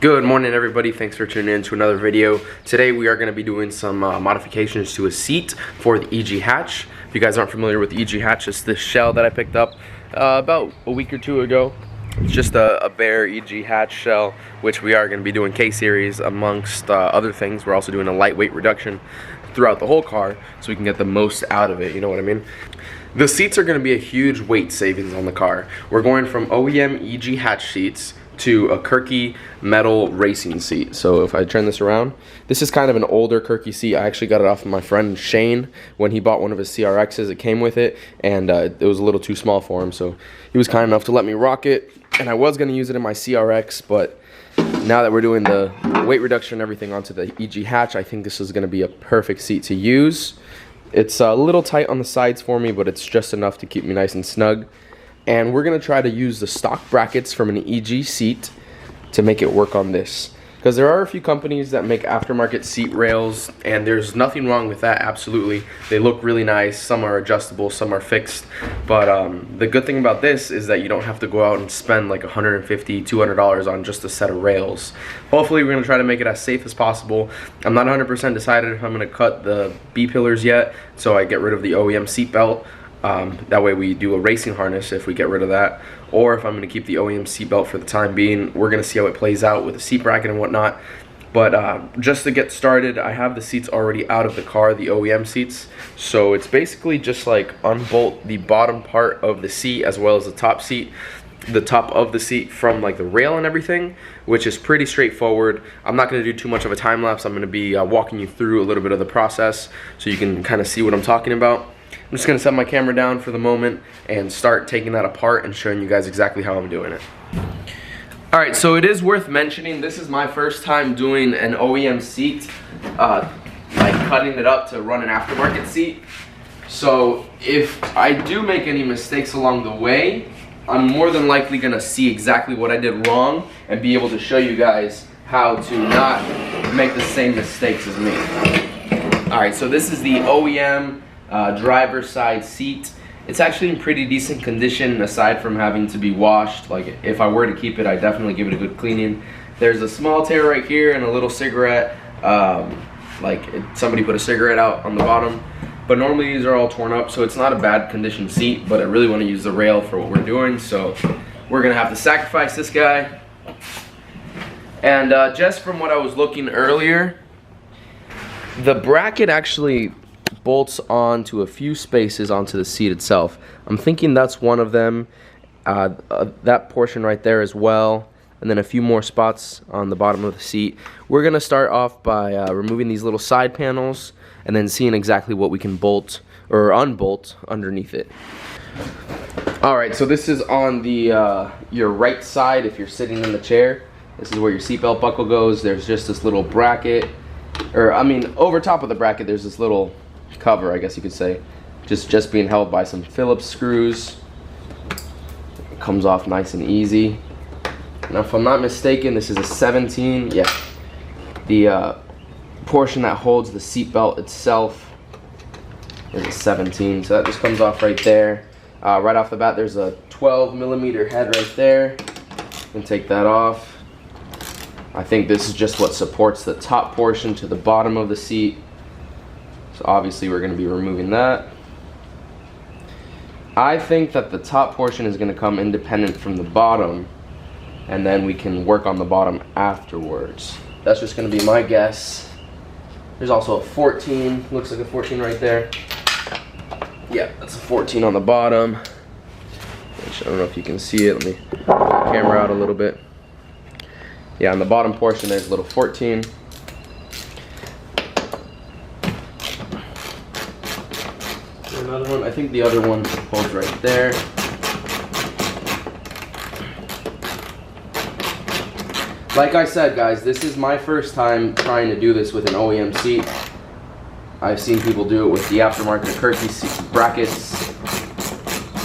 Good morning, everybody. Thanks for tuning in to another video. Today we are going to be doing some modifications to a seat for the EG hatch. If you guys aren't familiar with the EG hatch, it's this shell that I picked up about a week or two ago. It's just a bare EG hatch shell, which we are going to be doing K-series amongst other things. We're also doing a lightweight reduction throughout the whole car so we can get the most out of it, you know what I mean? The seats are going to be a huge weight savings on the car. We're going from OEM EG hatch seats to a Kirkey metal racing seat. So if I turn this around, this is kind of an older Kirkey seat. I actually got it off of my friend Shane when he bought one of his CRXs. It came with it, and it was a little too small for him, so he was kind enough to let me rock it. And I was going to use it in my CRX, but now that we're doing the weight reduction and everything onto the EG hatch, I think this is going to be a perfect seat to use. It's a little tight on the sides for me, but it's just enough to keep me nice and snug. And we're going to try to use the stock brackets from an EG seat to make it work on this. Because there are a few companies that make aftermarket seat rails, and there's nothing wrong with that, absolutely. They look really nice. Some are adjustable, some are fixed. But the good thing about this is that you don't have to go out and spend like $150, $200 on just a set of rails. Hopefully we're going to try to make it as safe as possible. I'm not 100% decided if I'm going to cut the B-pillars yet, so I get rid of the OEM seat belt. That way we do a racing harness if we get rid of that, or if I'm going to keep the OEM seatbelt for the time being. We're going to see how it plays out with the seat bracket and whatnot. But just to get started, I have the seats already out of the car, the OEM seats. So it's basically just like unbolt the bottom part of the seat as well as the top of the seat from like the rail and everything, which is pretty straightforward. I'm not going to do too much of a time lapse. I'm going to be walking you through a little bit of the process so you can kind of see what I'm talking about. I'm just going to set my camera down for the moment and start taking that apart and showing you guys exactly how I'm doing it. Alright, so it is worth mentioning, this is my first time doing an OEM seat, like cutting it up to run an aftermarket seat. So if I do make any mistakes along the way, I'm more than likely going to see exactly what I did wrong and be able to show you guys how to not make the same mistakes as me. Alright, so this is the OEM driver's side seat. It's actually in pretty decent condition aside from having to be washed. Like if I were to keep it, I'd definitely give it a good cleaning. There's a small tear right here and a little cigarette, like somebody put a cigarette out on the bottom. But normally these are all torn up, so it's not a bad condition seat, but I really want to use the rail for what we're doing, so we're gonna have to sacrifice this guy. And just from what I was looking earlier, the bracket actually bolts onto a few spaces onto the seat itself. I'm thinking that's one of them, that portion right there as well, and then a few more spots on the bottom of the seat. We're gonna start off by removing these little side panels and then seeing exactly what we can bolt or unbolt underneath it. Alright, so this is on the your right side if you're sitting in the chair. This is where your seatbelt buckle goes. There's just this little bracket, or I mean over top of the bracket there's this little cover, I guess you could say, just being held by some Phillips screws. It comes off nice and easy. Now if I'm not mistaken, this is a 17. Yeah, the portion that holds the seat belt itself is a 17, so that just comes off right there. Right off the bat there's a 12mm head right there. You can take that off. I think this is just what supports the top portion to the bottom of the seat. So obviously we're going to be removing that. I think that the top portion is going to come independent from the bottom, and then we can work on the bottom afterwards. That's just going to be my guess. There's also a 14, looks like a 14 right there. Yeah, that's a 14 on the bottom. Which I don't know if you can see it. Let me put the camera out a little bit. Yeah, on the bottom portion there's a little 14. Another one, I think the other one holds right there. Like I said, guys, this is my first time trying to do this with an OEM seat. I've seen people do it with the aftermarket Kirkey seat brackets.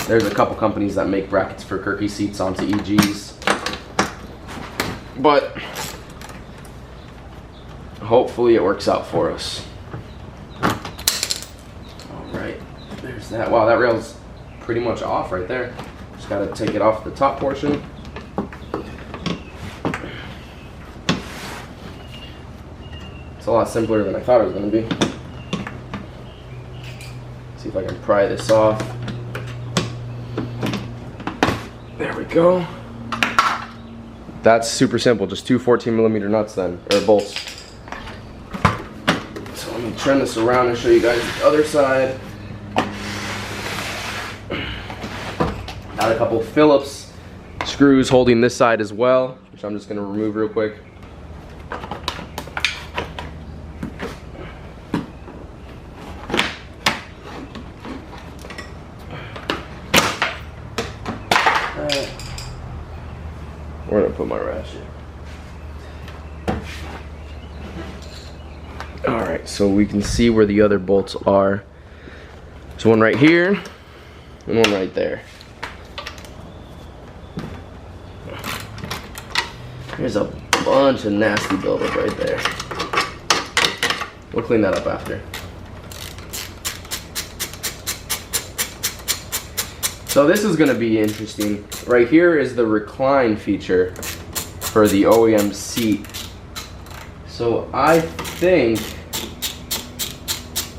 There's a couple companies that make brackets for Kirkey seats onto EGs. But hopefully it works out for us. Alright, there's that. Wow, that rail's pretty much off right there. Just gotta take it off the top portion. It's a lot simpler than I thought it was going to be. See if I can pry this off. There we go. That's super simple, just two 14mm nuts then, or bolts. So let me turn this around and show you guys the other side. Got a couple Phillips screws holding this side as well, which I'm just going to remove real quick. Where did I put my ratchet? Alright, so we can see where the other bolts are. There's one right here and one right there. There's a bunch of nasty buildup right there. We'll clean that up after. So this is going to be interesting. Right here is the recline feature for the OEM seat. So I think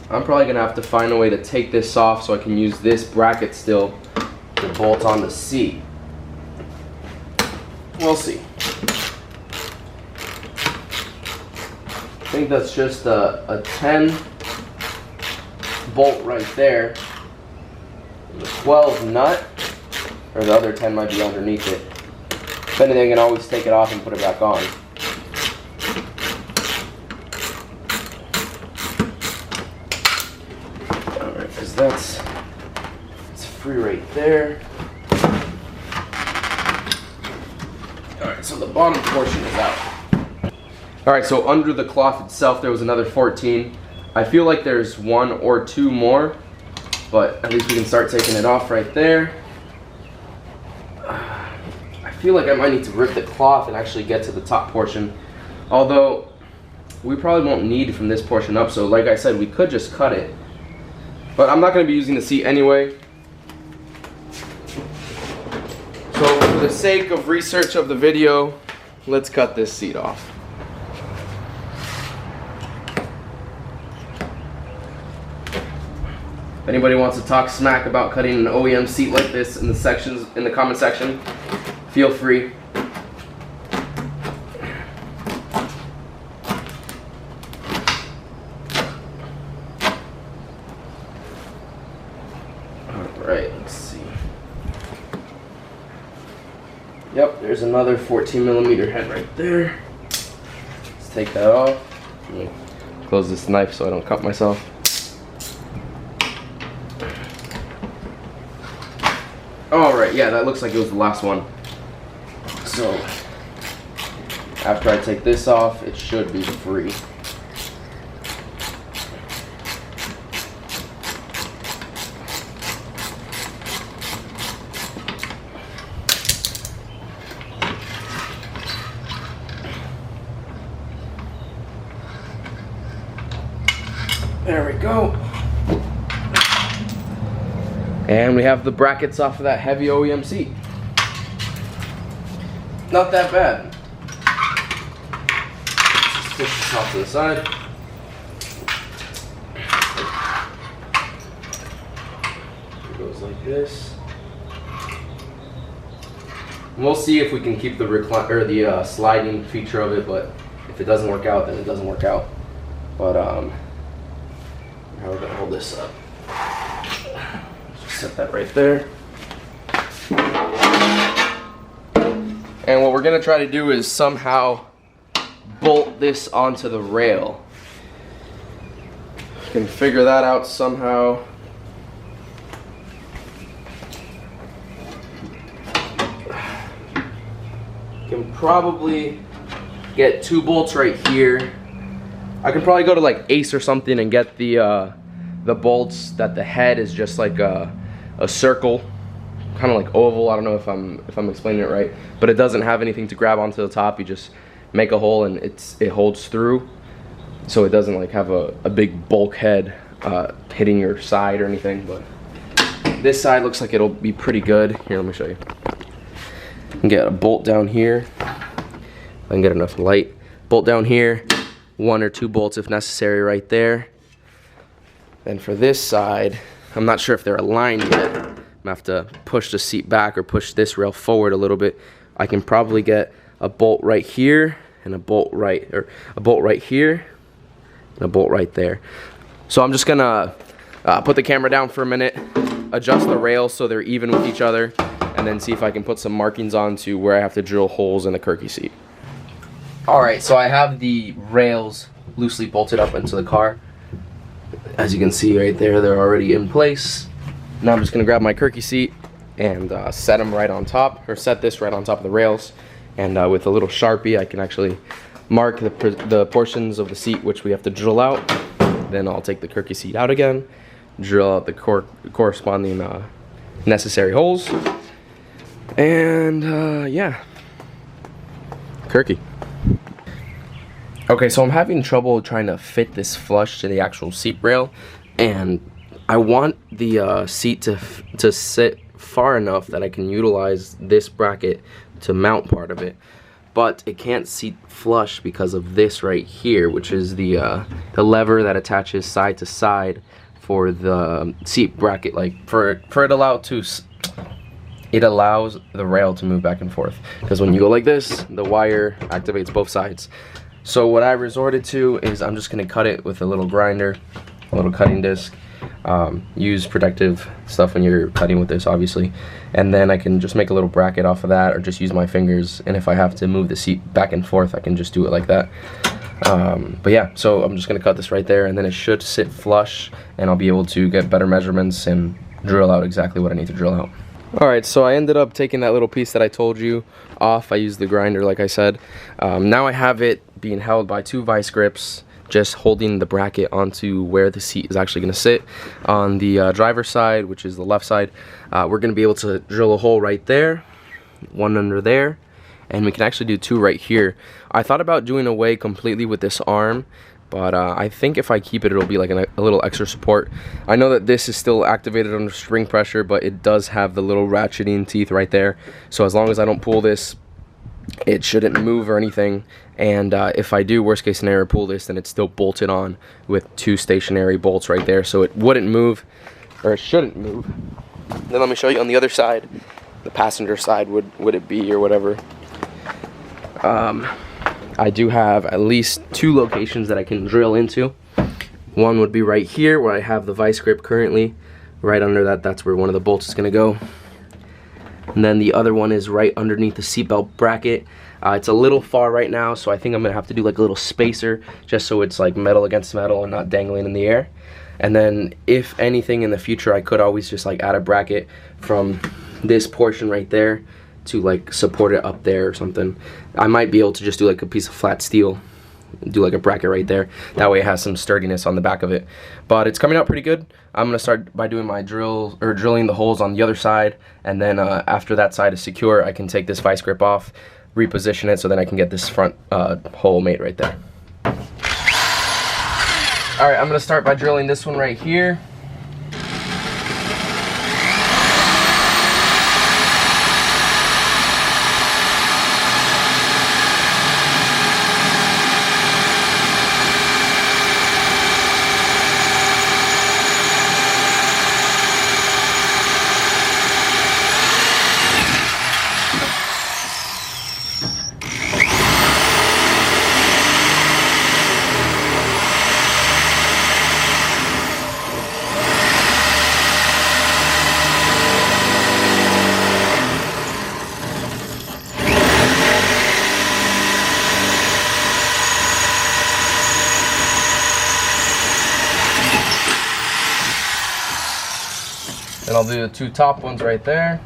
I'm probably going to have to find a way to take this off so I can use this bracket still to bolt on the seat. We'll see. I think that's just a 10 bolt right there. The 12 nut, or the other 10 might be underneath it. If anything, I can always take it off and put it back on. Alright, because that's free right there. Alright, so the bottom portion is out. Alright, so under the cloth itself there was another 14. I feel like there's one or two more, but at least we can start taking it off right there. I feel like I might need to rip the cloth and actually get to the top portion, although we probably won't need from this portion up, so like I said, we could just cut it. But I'm not going to be using the seat anyway. So for the sake of research of the video, let's cut this seat off. If anybody wants to talk smack about cutting an OEM seat like this in the comment section, feel free. Alright, let's see. Yep, there's another 14mm head right there. Let's take that off. Let me close this knife so I don't cut myself. Alright, yeah, that looks like it was the last one. So, after I take this off, it should be free. There we go. And we have the brackets off of that heavy OEM seat. Not that bad. Just push this off to the side. It goes like this. We'll see if we can keep the sliding feature of it, but if it doesn't work out, then it doesn't work out. But now we're gonna hold this up. Set that right there. And what we're gonna try to do is somehow bolt this onto the rail. Can figure that out somehow. Can probably get 2 bolts right here. I can probably go to like Ace or something and get the bolts that the head is just like a circle, kind of like oval. I don't know if I'm explaining it right, but it doesn't have anything to grab onto the top. You just make a hole and it holds through, so it doesn't like have a big bulkhead hitting your side or anything. But this side looks like it'll be pretty good. Here, let me show you. I can get a bolt down here. I can get enough light. Bolt down here, 1 or 2 bolts if necessary right there. Then for this side, I'm not sure if they're aligned yet. I'm gonna have to push the seat back or push this rail forward a little bit. I can probably get a bolt right here and a bolt right here and a bolt right there. So I'm just gonna put the camera down for a minute, adjust the rails so they're even with each other, and then see if I can put some markings on to where I have to drill holes in the Kirkey seat. Alright, so I have the rails loosely bolted up into the car. As you can see right there, they're already in place. Now I'm just gonna grab my Kirkey seat and set them right on top, or set this right on top of the rails. And with a little Sharpie, I can actually mark the portions of the seat which we have to drill out. Then I'll take the Kirkey seat out again, drill out the corresponding necessary holes, and yeah, Kirkey. Okay, so I'm having trouble trying to fit this flush to the actual seat rail, and I want the seat to sit far enough that I can utilize this bracket to mount part of it, but it can't seat flush because of this right here, which is the lever that attaches side to side for the seat bracket, like for it allows the rail to move back and forth, because when you go like this, the wire activates both sides. So what I resorted to is I'm just going to cut it with a little grinder, a little cutting disc. Use protective stuff when you're cutting with this, obviously, and then I can just make a little bracket off of that, or just use my fingers, and if I have to move the seat back and forth, I can just do it like that. But yeah, so I'm just going to cut this right there, and then it should sit flush, and I'll be able to get better measurements and drill out exactly what I need to drill out. Alright, so I ended up taking that little piece that I told you off. I used the grinder like I said. Now I have it being held by 2 vice grips, just holding the bracket onto where the seat is actually going to sit. On the driver's side, which is the left side, we're going to be able to drill a hole right there, 1 under there, and we can actually do 2 right here. I thought about doing away completely with this arm, but I think if I keep it, it'll be like a little extra support. I know that this is still activated under spring pressure, but it does have the little ratcheting teeth right there, so as long as I don't pull this, it shouldn't move or anything. And if I do, worst case scenario, pull this, then it's still bolted on with 2 stationary bolts right there, so it wouldn't move, or it shouldn't move. Then let me show you on the other side, the passenger side, would it be, or whatever. I do have at least 2 locations that I can drill into. One would be right here where I have the vice grip currently. Right under that, that's where one of the bolts is going to go. And then the other one is right underneath the seatbelt bracket. It's a little far right now, so I think I'm going to have to do like a little spacer, just so it's like metal against metal and not dangling in the air. And then if anything in the future, I could always just like add a bracket from this portion right there to like support it up there or something. I might be able to just do like a piece of flat steel, do like a bracket right there. That way it has some sturdiness on the back of it. But it's coming out pretty good. I'm gonna start by doing my drilling the holes on the other side, and then after that side is secure, I can take this vice grip off, reposition it, so then I can get this front hole made right there. Alright, I'm gonna start by drilling this one right here. Then I'll do the 2 top ones right there.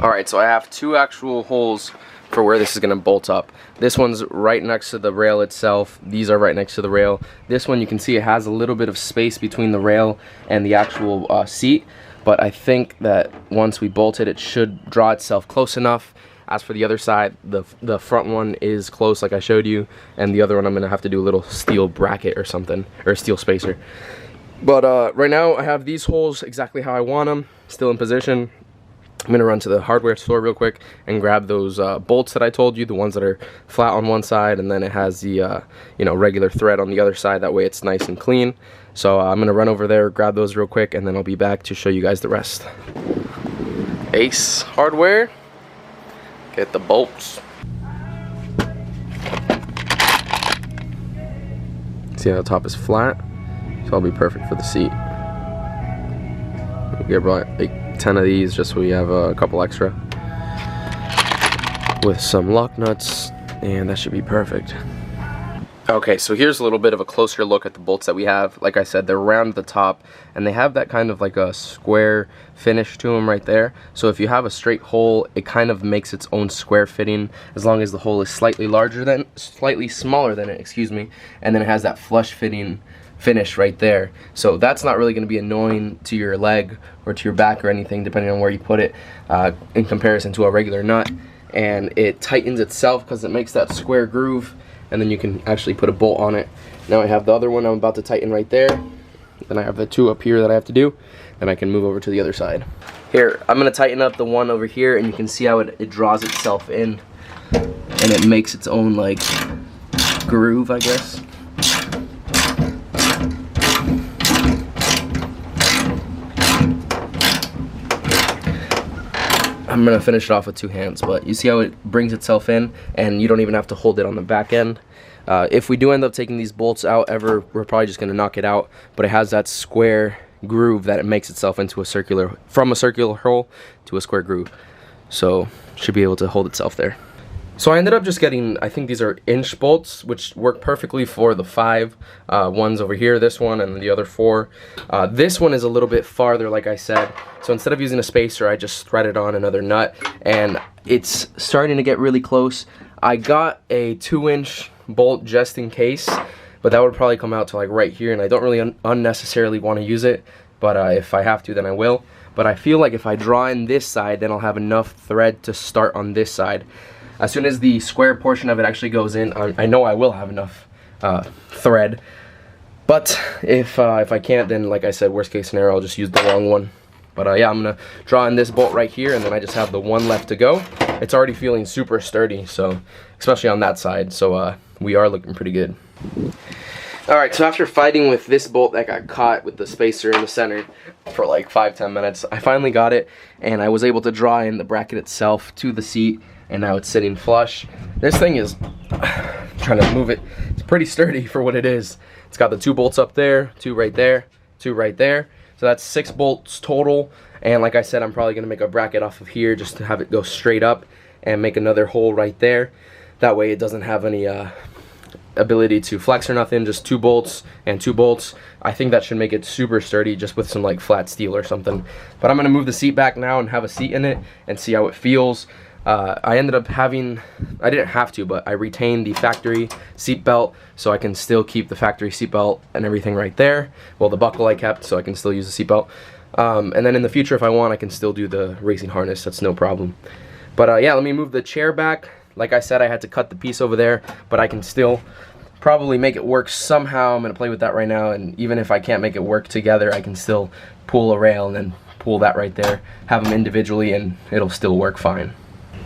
Alright, so I have two actual holes for where this is going to bolt up. This one's right next to the rail itself. These are right next to the rail. This one, you can see it has a little bit of space between the rail and the actual seat, but I think that once we bolt it, it should draw itself close enough. As for the other side, the front one is close like I showed you, and the other one I'm going to have to do a little steel bracket or something, or a steel spacer. But right now I have these holes exactly how I want them, still in position. I'm going to run to the hardware store real quick and grab those bolts that I told you, the ones that are flat on one side, and then it has the you know, regular thread on the other side. That way it's nice and clean. So I'm going to run over there, grab those real quick, and then I'll be back to show you guys the rest. Ace Hardware, get the bolts. See how the top is flat? So I'll be perfect for the seat. We'll get about like 10 of these just so we have a couple extra with some lock nuts, and that should be perfect. Okay, so here's a little bit of a closer look at the bolts that we have. Like I said, they're round at the top, and they have that kind of like a square finish to them right there. So if you have a straight hole, it kind of makes its own square fitting, as long as the hole is slightly smaller than it, excuse me, and then it has that flush fitting finish right there. So that's not really going to be annoying to your leg or to your back or anything, depending on where you put it, in comparison to a regular nut. And it tightens itself because it makes that square groove, and then you can actually put a bolt on it. Now I have the other one I'm about to tighten right there. Then I have the two up here that I have to do, and I can move over to the other side. Here, I'm going to tighten up the one over here, and you can see how it draws itself in, and it makes its own like groove, I guess. I'm going to finish it off with two hands, but you see how it brings itself in, and you don't even have to hold it on the back end. If we do end up taking these bolts out ever, we're probably just going to knock it out, but it has that square groove that it makes itself into a circular, from a circular hole to a square groove. So should be able to hold itself there. So I ended up just getting, I think these are inch bolts, which work perfectly for the 5 ones over here, this one and the other 4. This one is a little bit farther, like I said. So instead of using a spacer, I just threaded on another nut, and it's starting to get really close. I got a 2-inch bolt just in case, but that would probably come out to like right here, and I don't really unnecessarily want to use it, but if I have to, then I will. But I feel like if I draw in this side, then I'll have enough thread to start on this side. As soon as the square portion of it actually goes in, I know I will have enough thread. But if I can't, then like I said, worst case scenario, I'll just use the long one. But yeah, I'm gonna draw in this bolt right here, and then I just have the one left to go. It's already feeling super sturdy, so especially on that side. So we are looking pretty good. Alright, so after fighting with this bolt that got caught with the spacer in the center for like 5-10 minutes, I finally got it, and I was able to draw in the bracket itself to the seat, and now it's sitting flush. This thing is, trying to move it, it's pretty sturdy for what it is. It's got the 2 bolts up there, 2 right there, 2 right there. So that's 6 bolts total, and like I said, I'm probably going to make a bracket off of here just to have it go straight up and make another hole right there. That way it doesn't have any ability to flex or nothing, just 2 bolts and 2 bolts. I think that should make it super sturdy just with some like flat steel or something. But I'm going to move the seat back now and have a seat in it and see how it feels. I ended up having, I didn't have to, but I retained the factory seat belt, so I can still keep the factory seat belt and everything right there. Well, the buckle I kept, so I can still use the seat belt. And then in the future, if I want, I can still do the racing harness. That's no problem. But yeah, let me move the chair back. Like I said, I had to cut the piece over there, but I can still probably make it work somehow. I'm going to play with that right now, and even if I can't make it work together, I can still pull a rail and then pull that right there, have them individually, and it'll still work fine.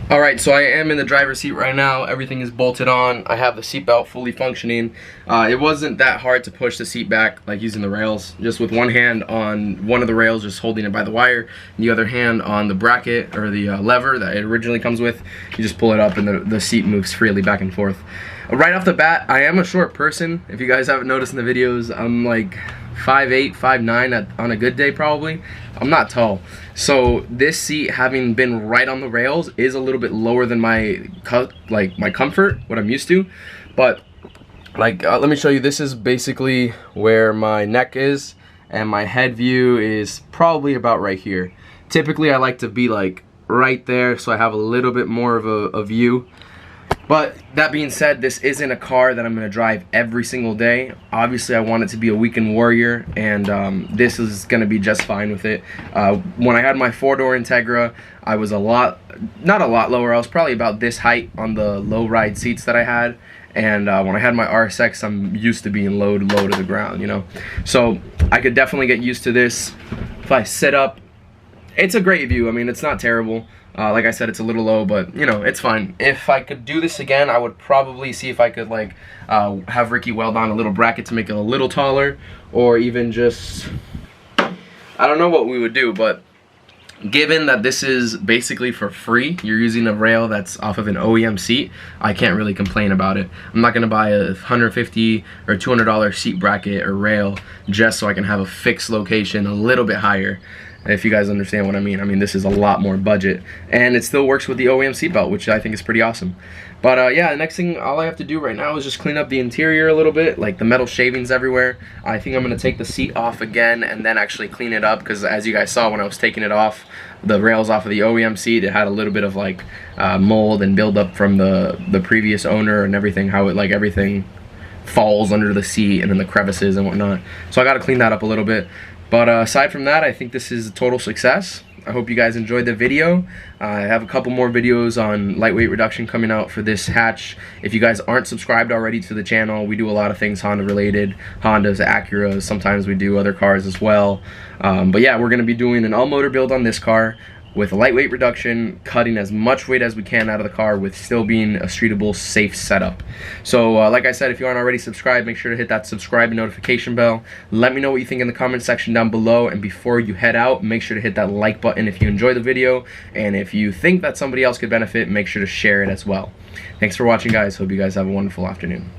Alright, so I am in the driver's seat right now. Everything is bolted on. I have the seatbelt fully functioning. It wasn't that hard to push the seat back, like using the rails. Just with one hand on one of the rails, just holding it by the wire, and the other hand on the bracket, or the lever that it originally comes with. You just pull it up and the seat moves freely back and forth. Right off the bat, I am a short person. If you guys haven't noticed in the videos, I'm like 5'8", 5'9" on a good day probably. I'm not tall. So this seat, having been right on the rails, is a little bit lower than my comfort, what I'm used to. But like, let me show you. This is basically where my neck is, and my head view is probably about right here. Typically I like to be like right there, so I have a little bit more of a view. But that being said, this isn't a car that I'm going to drive every single day. Obviously, I want it to be a weekend warrior, and this is going to be just fine with it. When I had my 4-door Integra, I was not a lot lower. I was probably about this height on the low ride seats that I had. And when I had my RSX, I'm used to being low to the ground, you know. So I could definitely get used to this. If I sit up, it's a great view. I mean, it's not terrible. Like I said, it's a little low, but you know, it's fine. If I could do this again, I would probably see if I could like have Ricky weld on a little bracket to make it a little taller, or even just, I don't know what we would do, but given that this is basically for free, you're using a rail that's off of an OEM seat, I can't really complain about it. I'm not gonna buy a $150 or $200 seat bracket or rail just so I can have a fixed location a little bit higher. If you guys understand what I mean. I mean, this is a lot more budget, and it still works with the OEM seatbelt, which I think is pretty awesome. But yeah, the next thing, all I have to do right now is just clean up the interior a little bit, like the metal shavings everywhere. I think I'm gonna take the seat off again and then actually clean it up, because as you guys saw when I was taking it off, the rails off of the OEM seat, it had a little bit of like mold and buildup from the previous owner and everything, how it like everything falls under the seat and then the crevices and whatnot. So I gotta clean that up a little bit. But aside from that, I think this is a total success. I hope you guys enjoyed the video. I have a couple more videos on lightweight reduction coming out for this hatch. If you guys aren't subscribed already to the channel, we do a lot of things Honda related. Hondas, Acuras, sometimes we do other cars as well. But yeah, we're going to be doing an all-motor build on this car with lightweight reduction, cutting as much weight as we can out of the car with still being a streetable, safe setup. So like I said, if you aren't already subscribed, make sure to hit that subscribe and notification bell. Let me know what you think in the comment section down below, and before you head out, make sure to hit that like button if you enjoy the video, and if you think that somebody else could benefit, make sure to share it as well. Thanks for watching, guys. Hope you guys have a wonderful afternoon.